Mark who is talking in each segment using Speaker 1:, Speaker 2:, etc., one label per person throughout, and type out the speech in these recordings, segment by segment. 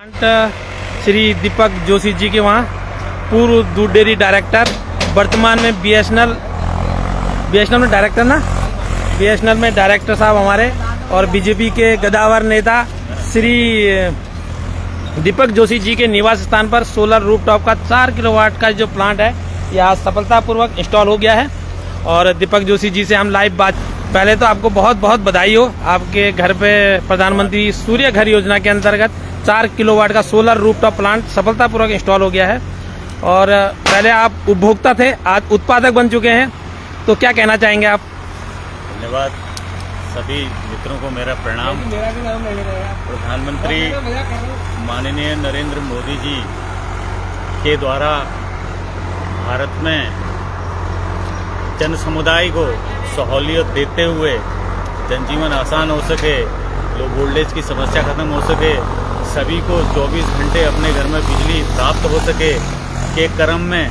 Speaker 1: Plant Shri Deepak Joshi ji के वहाँ पूर्व दूध डेयरी डायरेक्टर, वर्तमान में बीएसएनएल में डायरेक्टर ना, बीएसएनएल में डायरेक्टर साहब हमारे, और बीजेपी के गदावर नेता श्री दीपक जोशी जी के निवास स्थान पर सोलर रूफटॉप का 4 किलोवाट का जो प्लांट है यह आज सफलतापूर्वक इंस्टॉल हो गया है। और दीपक जोशी जी से हम लाइव बात, पहले तो आपको बहुत बहुत बधाई हो, आपके घर पे प्रधानमंत्री सूर्य घर योजना के अंतर्गत 4 किलोवाट का सोलर रूफटॉप प्लांट सफलतापूर्वक इंस्टॉल हो गया है। और पहले आप उपभोक्ता थे, आज उत्पादक बन चुके हैं, तो क्या कहना चाहेंगे आप?
Speaker 2: धन्यवाद। सभी मित्रों को मेरा प्रणाम। प्रधानमंत्री माननीय नरेंद्र मोदी जी के द्वारा भारत में जन समुदाय को सहूलियत देते हुए जनजीवन आसान हो सके, लो वोल्टेज की समस्या खत्म हो सके, सभी को 24 घंटे अपने घर में बिजली प्राप्त हो सके के क्रम में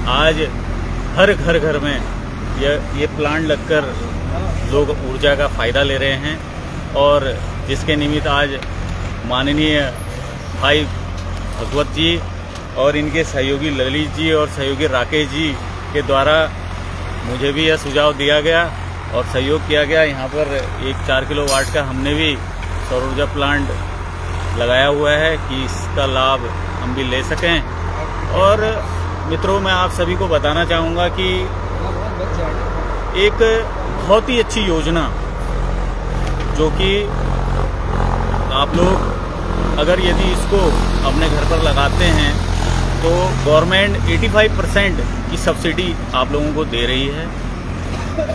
Speaker 2: आज हर घर में ये प्लांट लगकर लोग ऊर्जा का फ़ायदा ले रहे हैं। और जिसके निमित्त आज माननीय भाई भगवत जी और इनके सहयोगी ललित जी और सहयोगी राकेश जी के द्वारा मुझे भी यह सुझाव दिया गया और सहयोग किया गया। यहाँ पर एक 4 किलोवाट का हमने भी सौर ऊर्जा प्लांट लगाया हुआ है कि इसका लाभ हम भी ले सकें। और मित्रों, मैं आप सभी को बताना चाहूँगा कि एक बहुत ही अच्छी योजना जो कि आप लोग अगर यदि इसको अपने घर पर लगाते हैं तो गवर्नमेंट 85% की सब्सिडी आप लोगों को दे रही है।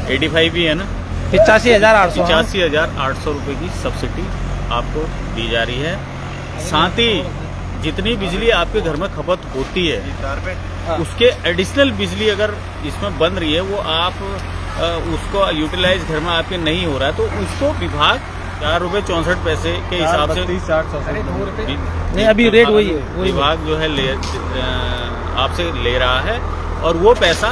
Speaker 2: 85 भी है ना, 85,800 रुपये की सब्सिडी आपको दी जा रही है। साथ ही जितनी बिजली आपके घर में खपत होती है उसके एडिशनल बिजली अगर इसमें बन रही है वो आप उसको यूटिलाइज घर में आपके नहीं हो रहा है तो उसको विभाग ₹4.64 के हिसाब से
Speaker 1: नहीं, अभी रेट वही है,
Speaker 2: विभाग जो है आपसे ले रहा है और वो पैसा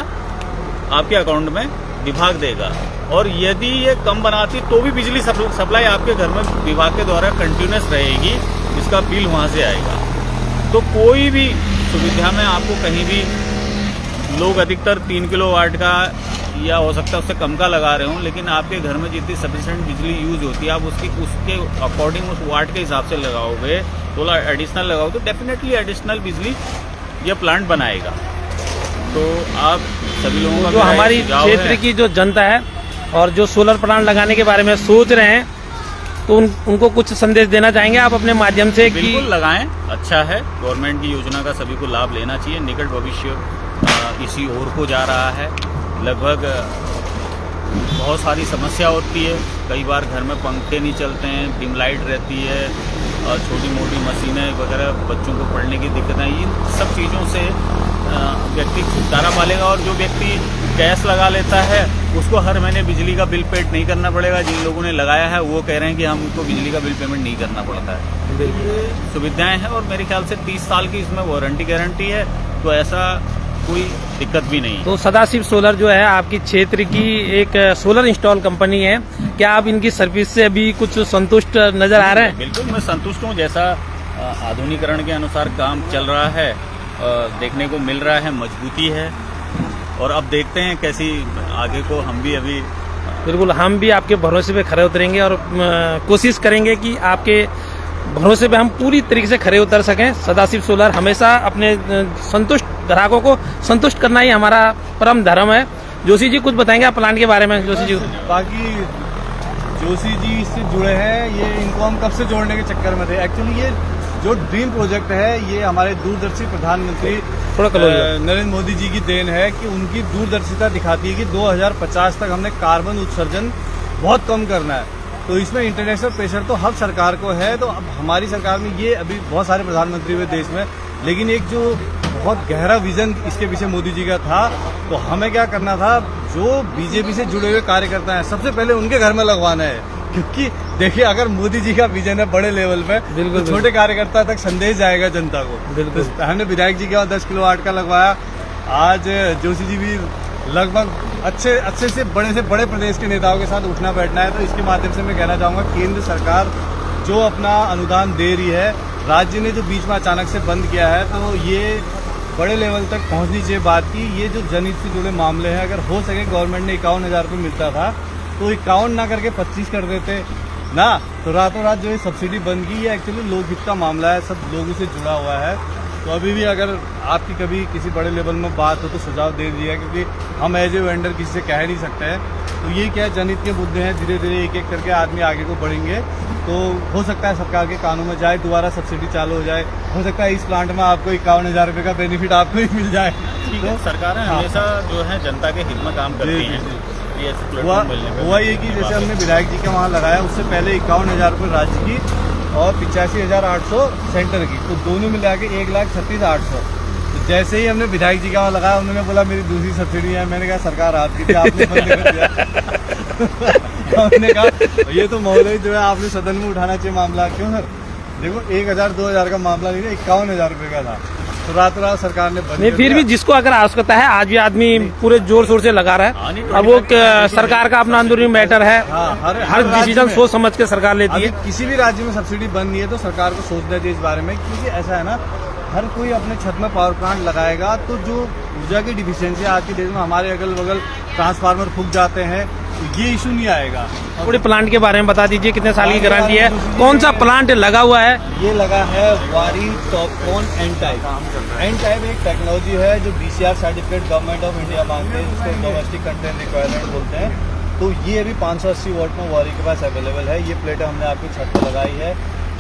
Speaker 2: आपके अकाउंट में विभाग देगा। और यदि ये कम बनाती तो भी बिजली सप्लाई आपके घर में विभाग के द्वारा कंटिन्यूस रहेगी, इसका बिल वहाँ से आएगा। तो कोई भी सुविधा में आपको कहीं भी लोग अधिकतर 3 किलोवाट का या हो सकता है उससे कम का लगा रहे हों, लेकिन आपके घर में जितनी सफिशिएंट बिजली यूज होती है आप उसके अकॉर्डिंग उस वाट के हिसाब से लगाओगे, थोड़ा एडिशनल लगाओगे तो डेफिनेटली एडिशनल बिजली यह प्लांट बनाएगा। तो आप सभी लोगों का
Speaker 1: जो हमारी क्षेत्र की जो जनता है और जो सोलर प्लांट लगाने के बारे में सोच रहे हैं तो उनको कुछ संदेश देना चाहेंगे आप अपने माध्यम से?
Speaker 2: बिल्कुल लगाएं, अच्छा है, गवर्नमेंट की योजना का सभी को लाभ लेना चाहिए। निकट भविष्य इसी ओर को जा रहा है। लगभग बहुत सारी समस्या होती है, कई बार घर में पंखे नहीं चलते हैं, डिम लाइट रहती है और छोटी मोटी मशीनें वगैरह, बच्चों को पढ़ने की दिक्कतें, इन सब चीज़ों से व्यक्ति छुटकारा पालेगा। और जो व्यक्ति गैस लगा लेता है उसको हर महीने बिजली का बिल पेड नहीं करना पड़ेगा। जिन लोगों ने लगाया है वो कह रहे हैं कि हमको बिजली का बिल पेमेंट नहीं करना पड़ता है। ये सुविधाएं हैं और मेरे ख्याल से 30 साल की इसमें वारंटी गारंटी है, तो ऐसा कोई दिक्कत भी नहीं।
Speaker 1: तो सदाशिव सोलर जो है आपकी क्षेत्र की एक सोलर इंस्टॉल कंपनी है, क्या आप इनकी सर्विस से अभी कुछ संतुष्ट नजर आ रहे हैं?
Speaker 2: बिल्कुल मैं संतुष्ट हूँ। जैसा आधुनिकीकरण के अनुसार काम चल रहा है, देखने को मिल रहा है, मजबूती है। और अब देखते हैं कैसी आगे को हम भी अभी
Speaker 1: बिल्कुल हम भी आपके भरोसे पे खरे उतरेंगे और कोशिश करेंगे कि आपके भरोसे पे हम पूरी तरीके से खरे उतर सकें। सदाशिव सोलर हमेशा अपने संतुष्ट ग्राहकों को संतुष्ट करना ही हमारा परम धर्म है। जोशी जी कुछ बताएंगे आप प्लांट के बारे में? जोशी जी,
Speaker 3: बाकी जोशी जी इससे जुड़े हैं, ये इनको हम कब से जोड़ने के चक्कर में थे। एक्चुअली ये जो ड्रीम प्रोजेक्ट है ये हमारे दूरदर्शी प्रधानमंत्री नरेंद्र मोदी जी की देन है कि उनकी दूरदर्शिता दिखाती है कि 2050 तक हमने कार्बन उत्सर्जन बहुत कम करना है। तो इसमें इंटरनेशनल प्रेशर तो हर सरकार को है। तो अब हमारी सरकार में ये अभी बहुत सारे प्रधानमंत्री हुए देश में, लेकिन एक जो बहुत गहरा विजन इसके पीछे मोदी जी का था। तो हमें क्या करना था, जो बीजेपी से जुड़े हुए कार्यकर्ता हैं सबसे पहले उनके घर में लगवाना है। क्योंकि देखिए अगर मोदी जी का विजन है बड़े लेवल पे तो छोटे कार्यकर्ता तक संदेश जाएगा जनता को। बिल्कुल तो हमने विधायक जी के वहाँ 10 किलोवाट का लगवाया। आज जोशी जी भी लगभग अच्छे से बड़े प्रदेश के नेताओं के साथ उठना बैठना है। तो इसके माध्यम से मैं कहना चाहूँगा केंद्र सरकार जो अपना अनुदान दे रही है राज्य ने जो बीच में अचानक से बंद किया है, तो ये बड़े लेवल तक पहुंचनी चाहिए बात की। ये जो जनहित से जुड़े मामले हैं, अगर हो सके गवर्नमेंट ने 51,000 रुपये मिलता था तो 51 ना करके 25 कर देते ना, तो रातों रात जो ये सब्सिडी बंद की, ये एक्चुअली लोकहित का मामला है, सब लोगों से जुड़ा हुआ है। तो अभी भी अगर आपकी कभी किसी बड़े लेवल में बात हो तो सुझाव दे दीजिएगा, क्योंकि हम एज ए वेंडर किसी से कह नहीं सकते हैं। तो ये क्या जनहित के मुद्दे हैं, धीरे धीरे एक एक करके आदमी आगे को बढ़ेंगे, तो हो सकता है सरकार के कानून में जाए, दोबारा सब्सिडी चालू हो जाए, हो सकता है इस प्लांट में आपको 51,000 रुपये का बेनिफिट आपको ही मिल जाए।
Speaker 2: तो सरकारें हमेशा जो है जनता के हित में काम करती हैं। ये ऐसे प्लेटफॉर्म मिलने पे
Speaker 3: हुआ ये कि जैसे हमने विधायक जी के वहाँ लगाया, उससे पहले 51,000 रुपये राज्य की और 85,800 सेंटर की, तो दोनों मिला के 1,36,800। तो जैसे ही हमने विधायक जी का वहाँ लगाया, उन्होंने बोला मेरी दूसरी सब्सिडी है। मैंने कहा सरकार आपकी थी, आपने बंद कर दिया। हमने कहा ये तो महोदय जो है आपने सदन में उठाना चाहिए मामला। क्यों सर, देखो 1,000 2,000 का मामला नहीं, 51,000 रुपये का था, तो रात रात सरकार ने बंद
Speaker 1: नहीं,
Speaker 3: कर
Speaker 1: फिर
Speaker 3: दिया।
Speaker 1: भी जिसको अगर आवश्यकता है, आज भी आदमी पूरे जोर शोर से लगा रहा है। अब वो सरकार का अपना अंदरूनी मैटर है,
Speaker 3: हाँ,
Speaker 1: हर डिसीजन सोच समझ के सरकार लेती
Speaker 3: अभी
Speaker 1: है।
Speaker 3: किसी भी राज्य में सब्सिडी बंद नहीं है तो सरकार को सोचना चाहिए इस बारे में, क्योंकि ऐसा है ना, हर कोई अपने छत में पावर प्लांट लगाएगा तो जो ऊर्जा की डिफिशियंसी आज के डेट में हमारे अगल बगल ट्रांसफार्मर फूक जाते हैं, तो ये इशू नहीं आएगा।
Speaker 1: पूरे प्लांट के बारे में बता दीजिए, कितने साल की गारंटी है, कौन सा प्लांट लगा हुआ है?
Speaker 3: ये लगा है Waaree TOPCon N type. N type एक टेक्नोलॉजी है जो BCR certificate government of India मांगते हैं, जिसको डोमेस्टिक कंटेंट रिक्वायरमेंट बोलते हैं। तो ये अभी 580 वोल्ट में वारी के पास अवेलेबल है। ये प्लेटें हमने आपकी छत पर लगाई है।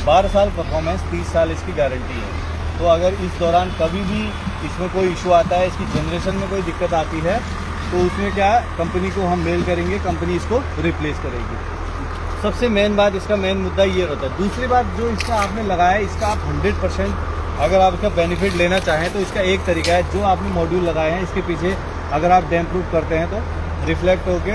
Speaker 3: 12 साल परफॉर्मेंस, 30 साल इसकी गारंटी है। तो अगर इस दौरान कभी भी इसमें कोई इशू आता है, इसकी जनरेशन में कोई दिक्कत आती है, तो उसमें क्या कंपनी को हम मेल करेंगे, कंपनी इसको रिप्लेस करेगी। सबसे मेन बात, इसका मेन मुद्दा ये रहता है। दूसरी बात, जो इसका आपने लगाया, इसका आप 100% अगर आप इसका बेनिफिट लेना चाहें तो इसका एक तरीका है, जो आपने मॉड्यूल लगाए हैं इसके पीछे अगर आप डैम्प प्रूफ करते हैं तो रिफ्लेक्ट होके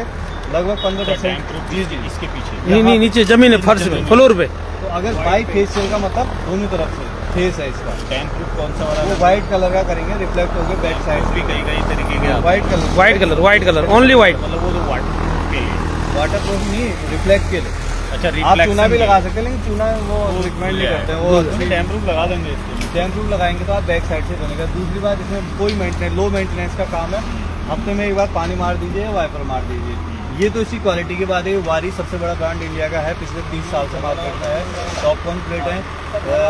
Speaker 3: लगभग 15%
Speaker 2: जी इसके पीछे
Speaker 1: नहीं, नीचे जमीन है, फर्श में, फ्लोर पे।
Speaker 3: तो अगर बाई फेस सेल का मतलब दोनों तरफ से फेस है इसका,
Speaker 2: टैंक प्रूफ कौन सा वाला?
Speaker 3: वो व्हाइट कलर का करेंगे, रिफ्लेक्ट होकर बैक साइड
Speaker 2: भी कई तरीके के
Speaker 3: व्हाइट कलर
Speaker 1: ओनली व्हाइट।
Speaker 2: मतलब वो तो
Speaker 3: वाटर प्रूफ नहीं, रिफ्लेक्ट के लिए।
Speaker 2: अच्छा,
Speaker 3: आप चूना भी लगा सकते हैं, लेकिन चूना वो रिकमेंड नहीं करते हैं, वो
Speaker 2: टैंक प्रूफ लगा देंगे इसके।
Speaker 3: टैंक प्रूफ लगाएंगे तो आप बैक साइड से बनेगा। दूसरी बात, इसमें कोई मेंटेनेंस, लो मेंटेनेंस का काम है। हफ्ते में एक बार पानी मार दीजिए, वाइपर मार दीजिए। ये तो इसी क्वालिटी के बाद है। वारी सबसे बड़ा ब्रांड इंडिया का है, पिछले 30 साल से मार्केट में है। टॉपकॉन प्लेट है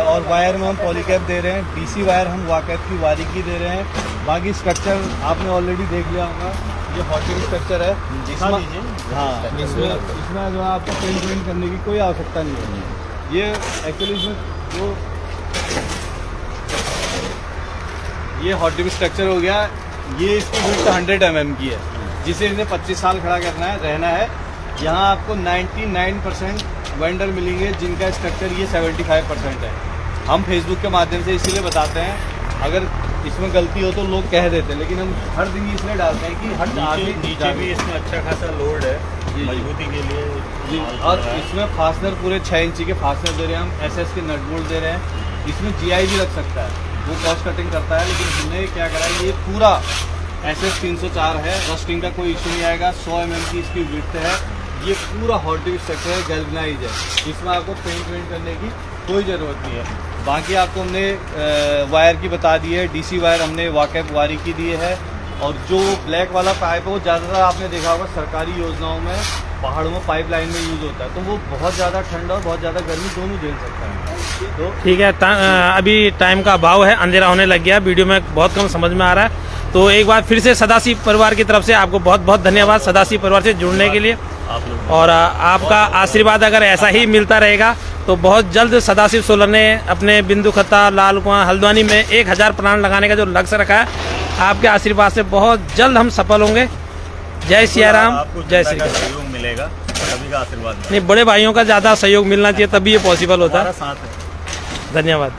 Speaker 3: और वायर में हम पॉलीकैप दे रहे हैं। DC वायर हम वाकैप की वारी की दे रहे हैं। बाकी स्ट्रक्चर आपने ऑलरेडी देख लिया होगा, ये हॉटिंग स्ट्रक्चर है। इसमें जो आपको पेंट वेंट करने की कोई आवश्यकता नहीं है। ये एक्चुअली इसमें जो ये हॉटिंग स्ट्रक्चर हो गया, ये इसकी विड्थ 100 mm की है, जिसे इसे 25 साल खड़ा करना है, रहना है। यहाँ आपको 99% वेंडर मिलेंगे जिनका स्ट्रक्चर ये 75% है। हम फेसबुक के माध्यम से इसीलिए बताते हैं, अगर इसमें गलती हो तो लोग कह देते हैं, लेकिन हम हर दिन इसलिए डालते हैं कि हर आदमी
Speaker 2: नीचे भी इसमें अच्छा खासा लोड है मजबूती के लिए।
Speaker 3: और इसमें फास्टनर पूरे 6 इंची के फास्टनर दे रहे हैं हम, SS के नट बोल्ट दे रहे हैं। इसमें GI भी लग सकता है, वो कॉस्ट कटिंग करता है, लेकिन हमने क्या करा, ये पूरा SS 304 है, रस्टिंग का कोई इशू नहीं आएगा। 100 mm की इसकी विड्थ है। ये पूरा हॉट स्ट्रक्चर है, गैल्वनाइज है, इसमें आपको पेंट वेंट करने की कोई ज़रूरत नहीं है। बाकी आपको हमने वायर की बता दी है, DC वायर हमने वाकैप वारी की दी है। और जो ब्लैक वाला पाइप है वो ज़्यादातर आपने देखा होगा सरकारी योजनाओं में, पहाड़ों में पाइपलाइन में यूज़ होता है, तो वो बहुत ज़्यादा ठंड और बहुत ज़्यादा गर्मी दोनों झेल सकता है। तो
Speaker 1: ठीक है, अभी टाइम का अभाव है, अंधेरा होने लग गया, वीडियो में बहुत कम समझ में आ रहा है। तो एक बार फिर से सदाशिव परिवार की तरफ से आपको बहुत बहुत धन्यवाद, सदाशिव परिवार से जुड़ने के लिए। और आपका आशीर्वाद अगर ऐसा ही मिलता रहेगा तो बहुत जल्द सदाशिव सोलर ने अपने बिंदु खत्ता, लाल कुआं, हल्द्वानी में 1000 प्लांट लगाने का जो लक्ष्य रखा है, आपके आशीर्वाद से बहुत जल्द हम सफल होंगे। जय सिया राम, जय श्री कृष्ण।
Speaker 2: सहयोग मिलेगा, सभी का आशीर्वाद।
Speaker 1: नहीं, बड़े भाइयों का ज़्यादा सहयोग मिलना चाहिए, तभी ये पॉसिबल होता है।
Speaker 2: साथ है।
Speaker 1: धन्यवाद।